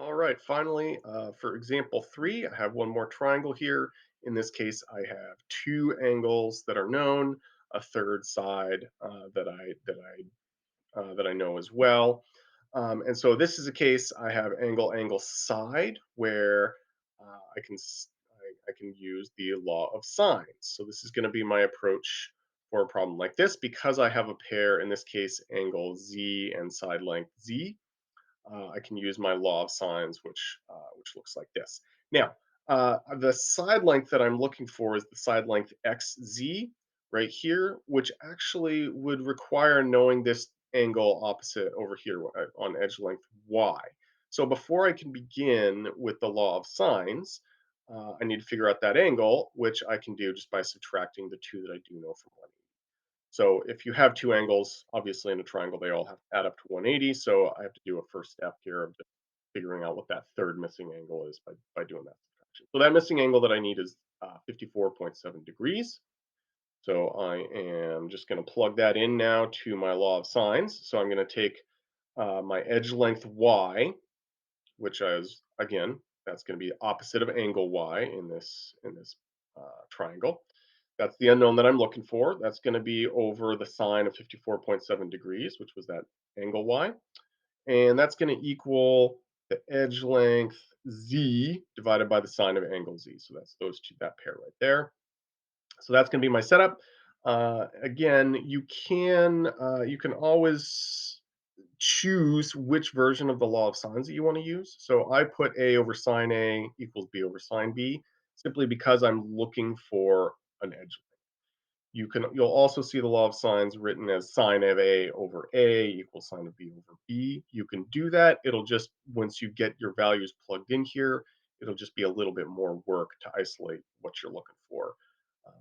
All right, finally, for example 3, I have one more triangle here. In this case, I have two angles that are known, a third side that I know as well. And so this is a case I have angle side where I can use the law of sines. So this is going to be my approach for a problem like this because I have a pair, in this case, angle z and side length z. I can use my law of sines, which looks like this. Now, the side length that I'm looking for is the side length xz right here, which actually would require knowing this angle opposite over here on edge length y. So before I can begin with the law of sines, I need to figure out that angle, which I can do just by subtracting the two that I do know from one. So if you have two angles, obviously in a triangle, they all have to add up to 180. So I have to do a first step here of just figuring out what that third missing angle is by doing that subtraction. So that missing angle that I need is 54.7 degrees. So I am just going to plug that in now to my law of sines. So I'm going to take my edge length y, which is again that's going to be opposite of angle y in this triangle. That's the unknown that I'm looking for. That's going to be over the sine of 54.7 degrees, which was that angle y. And that's going to equal the edge length z divided by the sine of angle z. So that's those two, that pair right there. So that's going to be my setup. Again, you can always choose which version of the law of sines that you want to use. So I put A over sine A equals B over sine B simply because I'm looking for an edge. You'll also see the law of sines written as sine of A over A equals sine of B over B. You can do that. It'll just once you get your values plugged in here, it'll just be a little bit more work to isolate what you're looking for.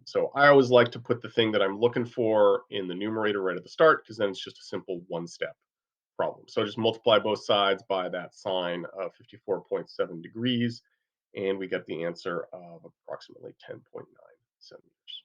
So I always like to put the thing that I'm looking for in the numerator right at the start because then it's just a simple one-step problem. So just multiply both sides by that sine of 54.7 degrees, and we get the answer of approximately 10.9 centimeters.